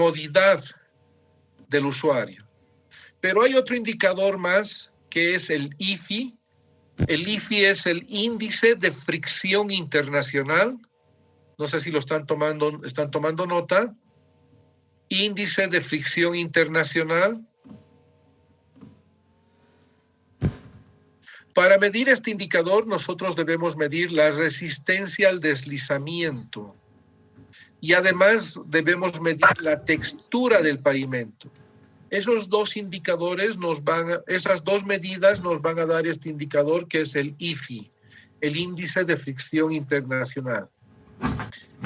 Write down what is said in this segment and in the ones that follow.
comodidad del usuario. Pero hay otro indicador más que es el IFI. El IFI es el índice de fricción internacional. No sé si están tomando nota. Índice de fricción internacional. Para medir este indicador, nosotros debemos medir la resistencia al deslizamiento. Y además debemos medir la textura del pavimento. Esos dos indicadores esas dos medidas nos van a dar este indicador que es el IFI, el índice de fricción internacional.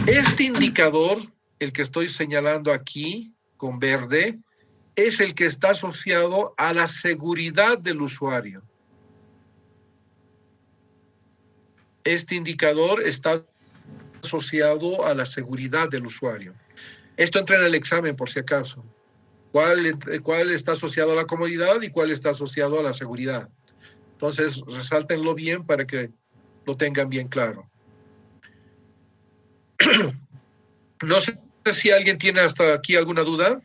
Este indicador, el que estoy señalando aquí con verde, es el que está asociado a la seguridad del usuario. Este indicador está asociado a la seguridad del usuario. Esto entra en el examen por si acaso. ¿Cuál está asociado a la comodidad y cuál está asociado a la seguridad? Entonces, resáltenlo bien para que lo tengan bien claro. No sé si alguien tiene hasta aquí alguna duda.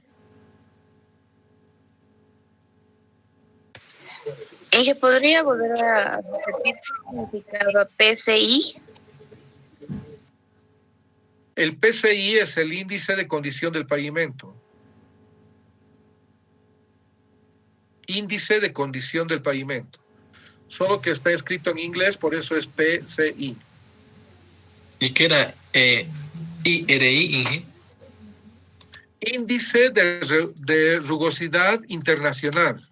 ¿Podría volver a repetir qué significaba PCI? El PCI es el índice de condición del pavimento. Índice de condición del pavimento. Solo que está escrito en inglés, por eso es PCI. ¿Y qué era IRI, Inge? Índice de rugosidad internacional.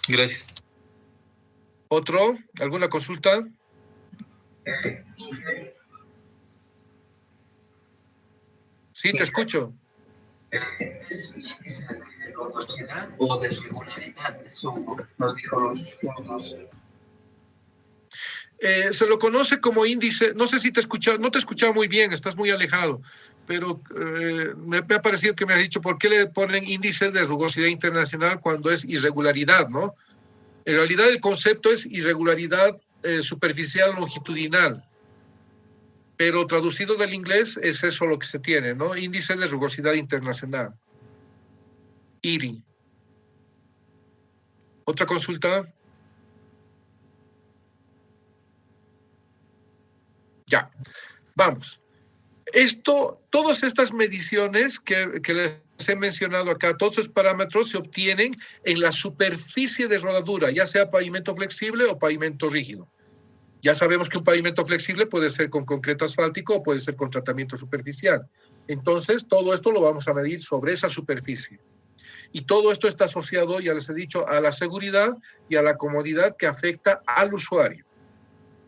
Gracias. ¿Otro? ¿Alguna consulta? Sí, te escucho. ¿Es índice de rugosidad o de regularidad? Eso nos dijo los puntos. Se lo conoce como índice, no sé si no te he escuchado muy bien, estás muy alejado, pero me ha parecido que me has dicho por qué le ponen índice de rugosidad internacional cuando es irregularidad, ¿no? En realidad el concepto es irregularidad superficial longitudinal, pero traducido del inglés es eso lo que se tiene, ¿no? Índice de rugosidad internacional. IRI. ¿Otra consulta? Ya, vamos. Todas estas mediciones que les he mencionado acá, todos esos parámetros se obtienen en la superficie de rodadura, ya sea pavimento flexible o pavimento rígido. Ya sabemos que un pavimento flexible puede ser con concreto asfáltico o puede ser con tratamiento superficial. Entonces, todo esto lo vamos a medir sobre esa superficie. Y todo esto está asociado, ya les he dicho, a la seguridad y a la comodidad que afecta al usuario.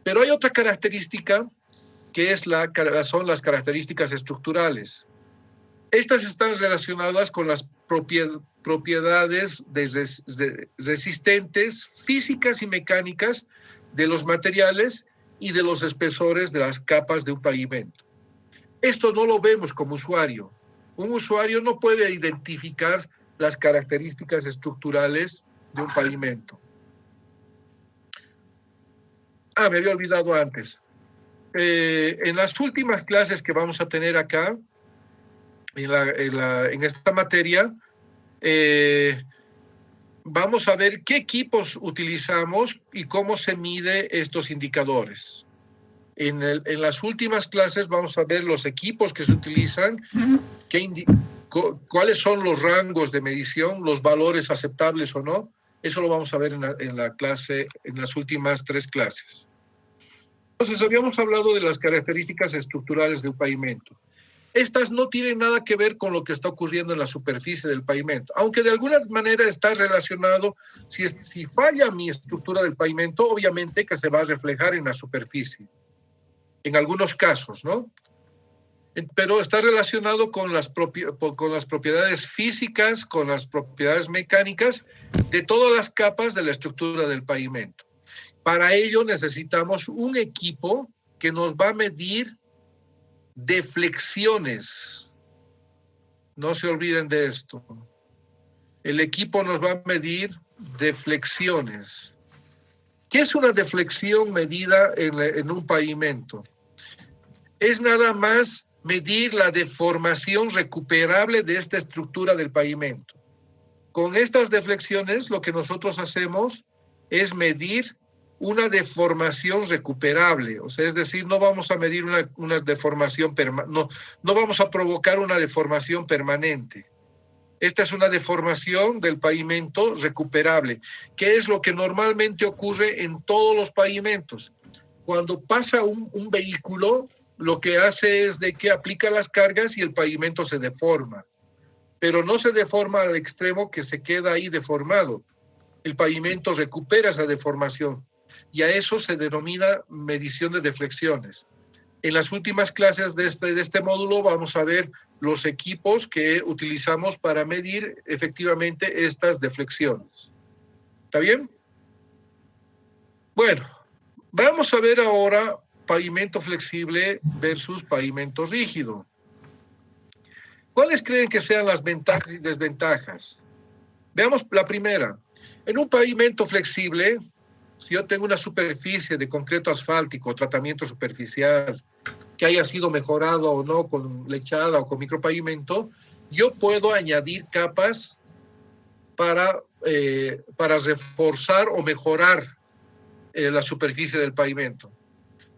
Pero hay otra característica que son las características estructurales. Estas están relacionadas con las propiedades resistentes físicas y mecánicas de los materiales y de los espesores de las capas de un pavimento. Esto no lo vemos como usuario. Un usuario no puede identificar las características estructurales de un pavimento. Me había olvidado antes. En las últimas clases que vamos a tener acá, en esta materia, vamos a ver qué equipos utilizamos y cómo se mide estos indicadores. En las últimas clases vamos a ver los equipos que se utilizan, cuáles son los rangos de medición, los valores aceptables o no. Eso lo vamos a ver en las últimas 3 clases. Entonces, habíamos hablado de las características estructurales de un pavimento. Estas no tienen nada que ver con lo que está ocurriendo en la superficie del pavimento, aunque de alguna manera está relacionado. Si falla mi estructura del pavimento, obviamente que se va a reflejar en la superficie, en algunos casos, ¿no? Pero está relacionado con las propiedades físicas, con las propiedades mecánicas de todas las capas de la estructura del pavimento. Para ello necesitamos un equipo que nos va a medir deflexiones. No se olviden de esto. El equipo nos va a medir deflexiones. ¿Qué es una deflexión medida en un pavimento? es nada más medir la deformación recuperable de esta estructura del pavimento. Con estas deflexiones, lo que nosotros hacemos es medir una deformación recuperable, o sea, es decir, no vamos a medir una deformación no vamos a provocar una deformación permanente. Esta es una deformación del pavimento recuperable, que es lo que normalmente ocurre en todos los pavimentos. Cuando pasa un vehículo, lo que hace es de que aplica las cargas y el pavimento se deforma, pero no se deforma al extremo que se queda ahí deformado. El pavimento recupera esa deformación y a eso se denomina medición de deflexiones. En las últimas clases de este módulo vamos a ver los equipos que utilizamos para medir efectivamente estas deflexiones. ¿Está bien? Bueno, vamos a ver ahora pavimento flexible versus pavimento rígido. ¿Cuáles creen que sean las ventajas y desventajas? Veamos la primera. En un pavimento flexible, si yo tengo una superficie de concreto asfáltico, tratamiento superficial, que haya sido mejorado o no con lechada o con micropavimento, yo puedo añadir capas para reforzar o mejorar la superficie del pavimento,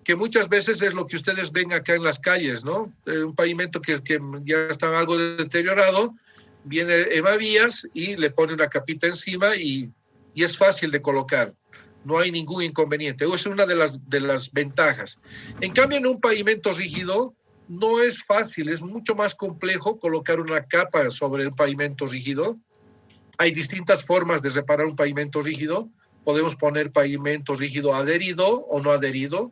que muchas veces es lo que ustedes ven acá en las calles, ¿no? Un pavimento que ya está algo deteriorado, viene Evavías y le pone una capita encima y es fácil de colocar. No hay ningún inconveniente. Esa es una de las ventajas. En cambio, en un pavimento rígido no es fácil, es mucho más complejo colocar una capa sobre un pavimento rígido. Hay distintas formas de reparar un pavimento rígido. Podemos poner pavimento rígido adherido o no adherido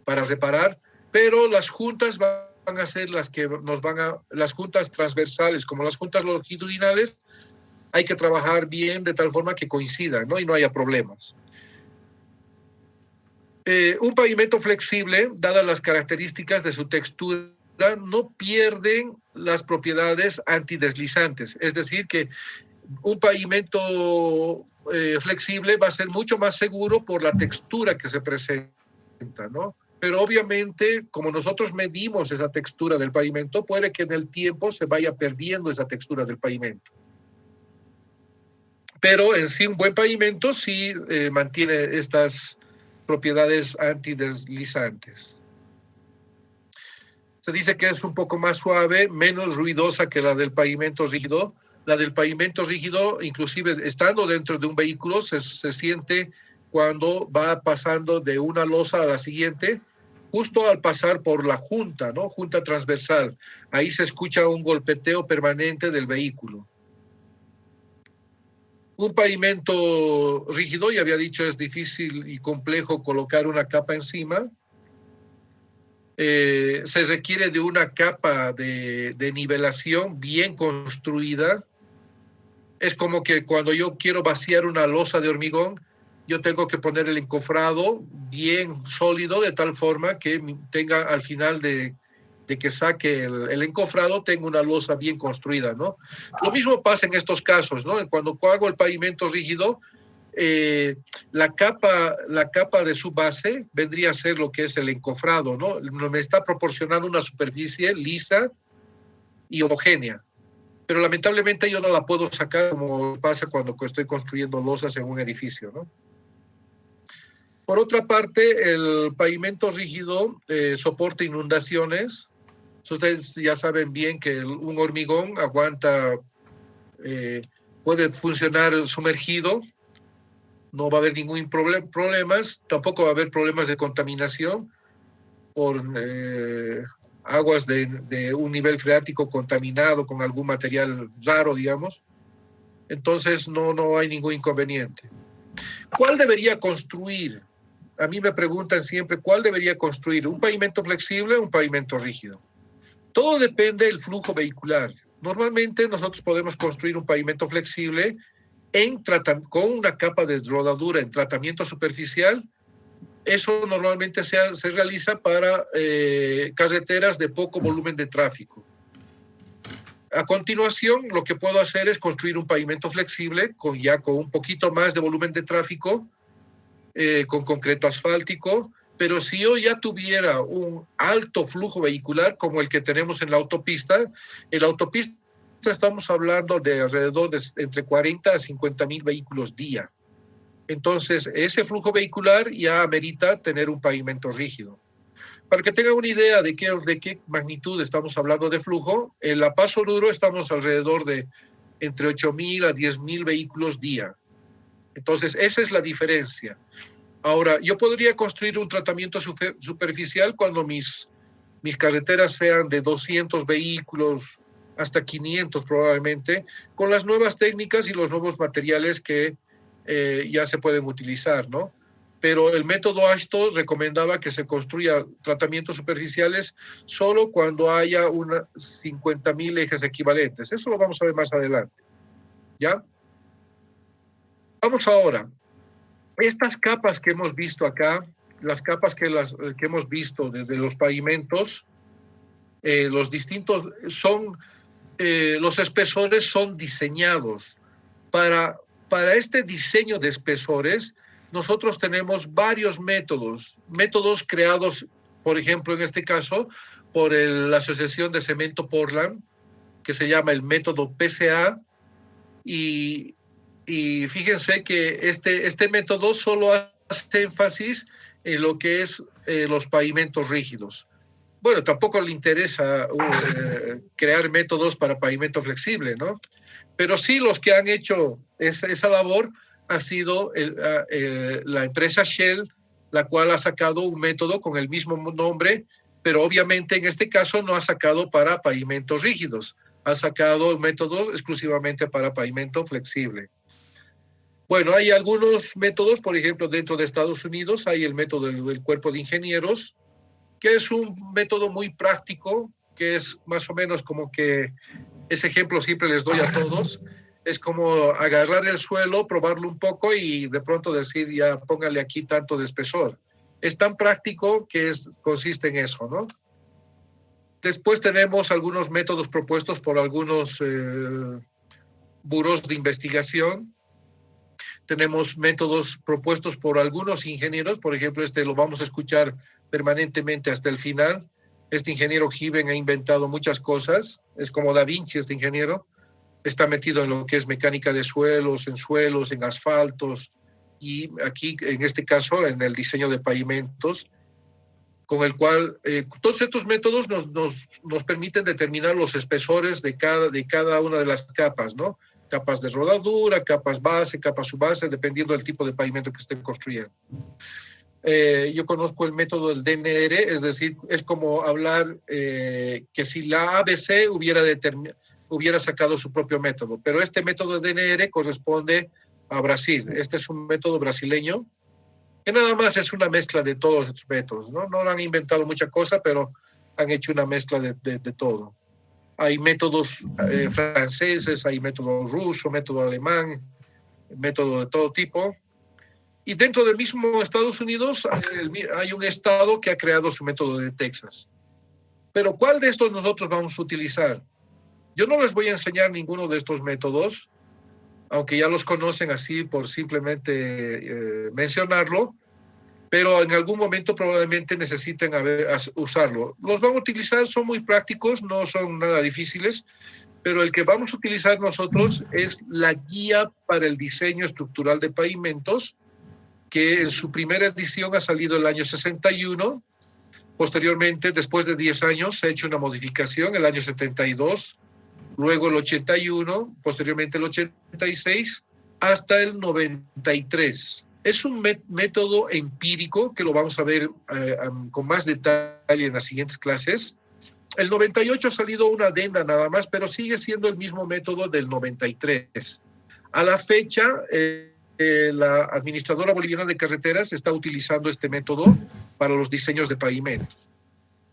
para reparar, pero las juntas van a ser las juntas transversales, como las juntas longitudinales, hay que trabajar bien de tal forma que coincidan, ¿no? Y no haya problemas. Un pavimento flexible, dadas las características de su textura, no pierden las propiedades antideslizantes. Es decir, que un pavimento flexible va a ser mucho más seguro por la textura que se presenta, ¿no? Pero obviamente, como nosotros medimos esa textura del pavimento, puede que en el tiempo se vaya perdiendo esa textura del pavimento. Pero en sí un buen pavimento sí mantiene estas propiedades antideslizantes. Se dice que es un poco más suave, menos ruidosa que la del pavimento rígido. La del pavimento rígido, inclusive estando dentro de un vehículo, se siente cuando va pasando de una losa a la siguiente, justo al pasar por la junta, ¿no? Junta transversal. Ahí se escucha un golpeteo permanente del vehículo. Un pavimento rígido, ya había dicho, es difícil y complejo colocar una capa encima. Se requiere de una capa de nivelación bien construida. Es como que cuando yo quiero vaciar una losa de hormigón, yo tengo que poner el encofrado bien sólido de tal forma que tenga al final de que saque el encofrado, tenga una losa bien construida, ¿no? Lo mismo pasa en estos casos, ¿no? Cuando hago el pavimento rígido, la capa de su base vendría a ser lo que es el encofrado, ¿no? Me está proporcionando una superficie lisa y homogénea. Pero lamentablemente yo no la puedo sacar como pasa cuando estoy construyendo losas en un edificio, ¿no? Por otra parte, el pavimento rígido soporta inundaciones. Ustedes ya saben bien que un hormigón aguanta, puede funcionar sumergido, no va a haber ningún problemas, tampoco va a haber problemas de contaminación por aguas de un nivel freático contaminado con algún material raro, digamos. Entonces no hay ningún inconveniente. ¿Cuál debería construir? A mí me preguntan siempre, ¿cuál debería construir? ¿Un pavimento flexible o un pavimento rígido? Todo depende del flujo vehicular. Normalmente nosotros podemos construir un pavimento flexible con una capa de rodadura en tratamiento superficial. Eso normalmente se realiza para carreteras de poco volumen de tráfico. A continuación, lo que puedo hacer es construir un pavimento flexible con un poquito más de volumen de tráfico, con concreto asfáltico, Pero si yo ya tuviera un alto flujo vehicular como el que tenemos en la autopista estamos hablando de alrededor de entre 40 a 50 mil vehículos día. Entonces, ese flujo vehicular ya amerita tener un pavimento rígido. Para que tengan una idea de qué magnitud estamos hablando de flujo, en La Paz Oruro estamos alrededor de entre 8.000 a 10.000 vehículos día. Entonces, esa es la diferencia. Ahora, yo podría construir un tratamiento superficial cuando mis carreteras sean de 200 vehículos hasta 500 probablemente, con las nuevas técnicas y los nuevos materiales que ya se pueden utilizar, ¿no? Pero el método AASHTO recomendaba que se construya tratamientos superficiales solo cuando haya 50.000 ejes equivalentes. Eso lo vamos a ver más adelante, ¿ya? Vamos ahora. Estas capas que hemos visto acá, las capas que hemos visto desde los pavimentos, los distintos los espesores son diseñados. Para este diseño de espesores, nosotros tenemos varios métodos creados, por ejemplo, en este caso, por la Asociación de Cemento Portland, que se llama el método PCA, y fíjense que este método solo hace énfasis en lo que es los pavimentos rígidos. Bueno, tampoco le interesa crear métodos para pavimento flexible, ¿no? Pero sí los que han hecho esa labor ha sido la empresa Shell, la cual ha sacado un método con el mismo nombre, pero obviamente en este caso no ha sacado para pavimentos rígidos, ha sacado un método exclusivamente para pavimento flexible. Bueno, hay algunos métodos, por ejemplo, dentro de Estados Unidos hay el método del Cuerpo de Ingenieros, que es un método muy práctico, que es más o menos como que ese ejemplo siempre les doy a todos, es como agarrar el suelo, probarlo un poco y de pronto decir, ya póngale aquí tanto de espesor. Es tan práctico que consiste en eso, ¿no? Después tenemos algunos métodos propuestos por algunos buros de investigación. Tenemos métodos propuestos por algunos ingenieros, por ejemplo, lo vamos a escuchar permanentemente hasta el final. Este ingeniero Given ha inventado muchas cosas, es como Da Vinci este ingeniero, está metido en lo que es mecánica de suelos, en asfaltos, y aquí, en este caso, en el diseño de pavimentos, con el cual todos estos métodos nos permiten determinar los espesores de cada una de las capas, ¿no? Capas de rodadura, capas base, capas subbase, dependiendo del tipo de pavimento que estén construyendo. Yo conozco el método del DNR, es decir, es como hablar que si la ABC hubiera sacado su propio método, pero este método de DNR corresponde a Brasil. Este es un método brasileño, que nada más es una mezcla de todos estos métodos, ¿no? No han inventado mucha cosa, pero han hecho una mezcla de todo. Hay métodos franceses, hay método ruso, método alemán, método de todo tipo. Y dentro del mismo Estados Unidos hay un estado que ha creado su método de Texas. Pero ¿cuál de estos nosotros vamos a utilizar? Yo no les voy a enseñar ninguno de estos métodos, aunque ya los conocen así por simplemente mencionarlo, pero en algún momento probablemente necesiten usarlo. Los van a utilizar, son muy prácticos, no son nada difíciles, pero el que vamos a utilizar nosotros es la guía para el diseño estructural de pavimentos, que en su primera edición ha salido el año 61. Posteriormente, después de 10 años, se ha hecho una modificación, el año 72, luego el 81, posteriormente el 86, hasta el 93. Es un método empírico que lo vamos a ver con más detalle en las siguientes clases. El 98 ha salido una adenda nada más, pero sigue siendo el mismo método del 93. A la fecha, la Administradora Boliviana de Carreteras está utilizando este método para los diseños de pavimentos.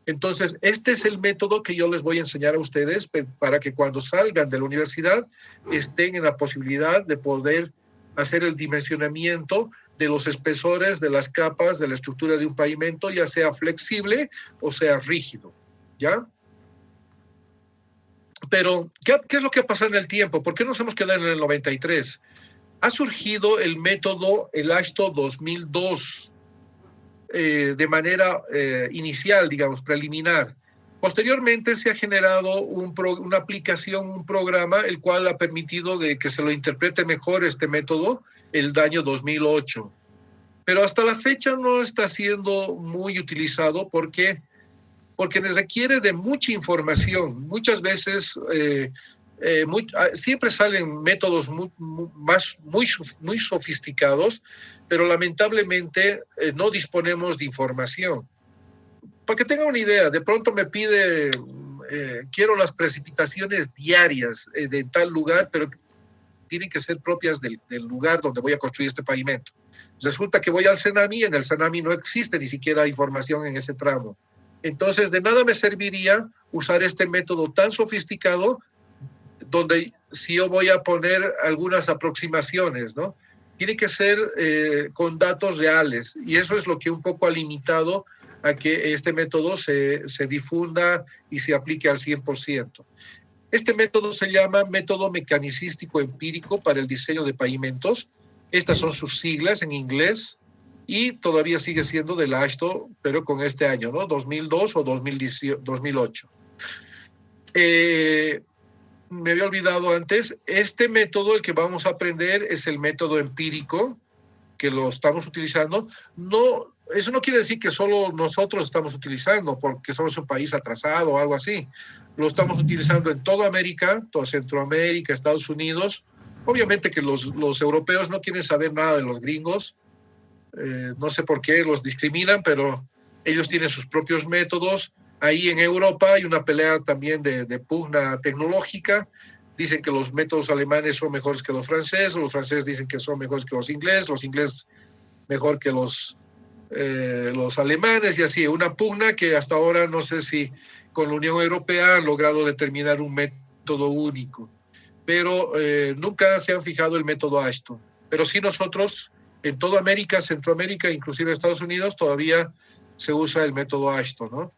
Entonces, este es el método que yo les voy a enseñar a ustedes para que cuando salgan de la universidad estén en la posibilidad de poder hacer el dimensionamiento de los espesores, de las capas, de la estructura de un pavimento, ya sea flexible o sea rígido, ¿ya? Pero, ¿qué es lo que ha pasado en el tiempo? ¿Por qué nos hemos quedado en el 93? Ha surgido el método, el AASHTO 2002. de manera inicial, digamos, preliminar. Posteriormente se ha generado una aplicación, un programa, el cual ha permitido de que se lo interprete mejor este método el año 2008. Pero hasta la fecha no está siendo muy utilizado porque requiere de mucha información. Muchas veces siempre salen métodos muy sofisticados, pero lamentablemente no disponemos de información. Para que tengan una idea, de pronto me pide, quiero las precipitaciones diarias de tal lugar, pero tienen que ser propias del lugar donde voy a construir este pavimento. Resulta que voy al Senami y en el Senami no existe ni siquiera información en ese tramo. Entonces, de nada me serviría usar este método tan sofisticado donde si yo voy a poner algunas aproximaciones, ¿no? Tiene que ser con datos reales, y eso es lo que un poco ha limitado a que este método se difunda y se aplique al 100%. Este método se llama método mecanicístico empírico para el diseño de pavimentos. Estas son sus siglas en inglés y todavía sigue siendo del AASHTO, pero con este año, ¿no? 2002 o 2008. Me había olvidado antes, este método, el que vamos a aprender, es el método empírico, que lo estamos utilizando. No, eso no quiere decir que solo nosotros estamos utilizando, porque somos un país atrasado o algo así. Lo estamos utilizando en toda América, toda Centroamérica, Estados Unidos. Obviamente que los europeos no quieren saber nada de los gringos. No sé por qué los discriminan, pero ellos tienen sus propios métodos. Ahí en Europa hay una pelea también de pugna tecnológica. Dicen que los métodos alemanes son mejores que los franceses dicen que son mejores que los ingleses mejor que los alemanes, y así, una pugna que hasta ahora no sé si con la Unión Europea han logrado determinar un método único, pero nunca se han fijado el método AASHTO. Pero sí nosotros, en toda América, Centroamérica, inclusive Estados Unidos, todavía se usa el método AASHTO, ¿no?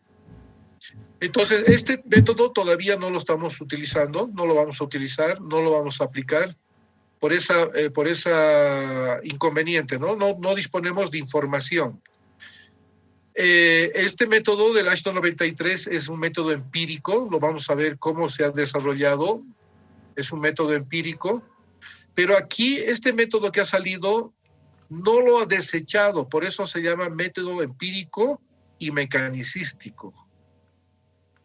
Entonces, este método todavía no lo estamos utilizando, no lo vamos a utilizar, no lo vamos a aplicar por esa inconveniente, ¿no? No disponemos de información. Este método del AASHTO 93 es un método empírico, lo vamos a ver cómo se ha desarrollado, es un método empírico, pero aquí este método que ha salido no lo ha desechado, por eso se llama método empírico y mecanicístico.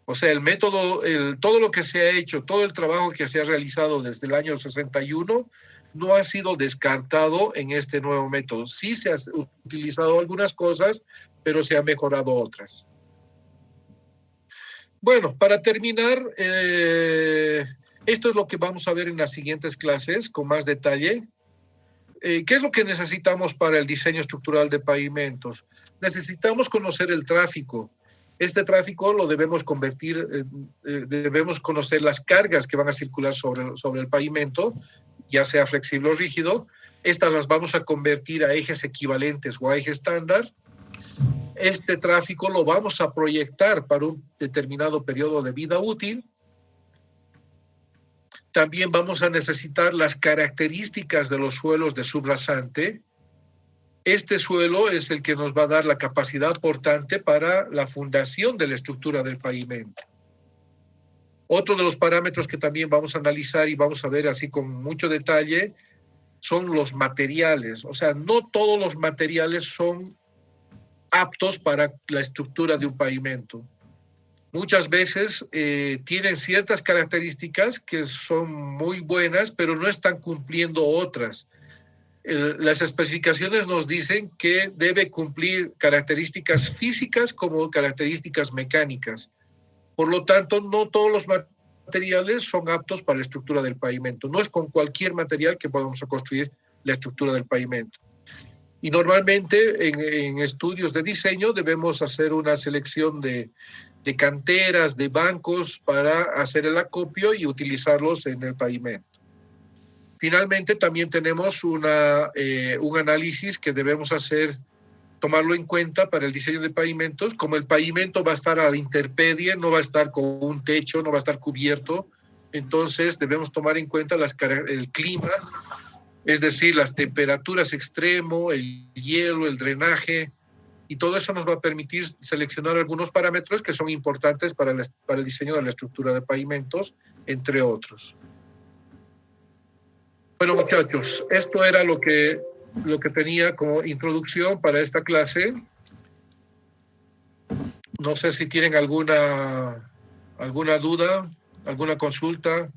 O sea, el método, todo lo que se ha hecho, todo el trabajo que se ha realizado desde el año 61 no ha sido descartado en este nuevo método. Sí se han utilizado algunas cosas, pero se han mejorado otras. Bueno, para terminar, esto es lo que vamos a ver en las siguientes clases con más detalle. ¿Qué es lo que necesitamos para el diseño estructural de pavimentos? Necesitamos conocer el tráfico. Este tráfico lo debemos convertir, debemos conocer las cargas que van a circular sobre el pavimento, ya sea flexible o rígido. Estas las vamos a convertir a ejes equivalentes o a eje estándar. Este tráfico lo vamos a proyectar para un determinado periodo de vida útil. También vamos a necesitar las características de los suelos de subrasante. Este suelo es el que nos va a dar la capacidad portante para la fundación de la estructura del pavimento. Otro de los parámetros que también vamos a analizar y vamos a ver así con mucho detalle son los materiales. O sea, no todos los materiales son aptos para la estructura de un pavimento. Muchas veces tienen ciertas características que son muy buenas, pero no están cumpliendo otras. Las especificaciones nos dicen que debe cumplir características físicas como características mecánicas. Por lo tanto, no todos los materiales son aptos para la estructura del pavimento. No es con cualquier material que podamos construir la estructura del pavimento. Y normalmente en estudios de diseño debemos hacer una selección de canteras, de bancos para hacer el acopio y utilizarlos en el pavimento. Finalmente, también tenemos un análisis que debemos hacer, tomarlo en cuenta para el diseño de pavimentos. Como el pavimento va a estar a la intemperie, no va a estar con un techo, no va a estar cubierto, entonces debemos tomar en cuenta el clima, es decir, las temperaturas extremo, el hielo, el drenaje y todo eso nos va a permitir seleccionar algunos parámetros que son importantes para el diseño de la estructura de pavimentos, entre otros. Bueno, muchachos, esto era lo que tenía como introducción para esta clase. No sé si tienen alguna duda, alguna consulta.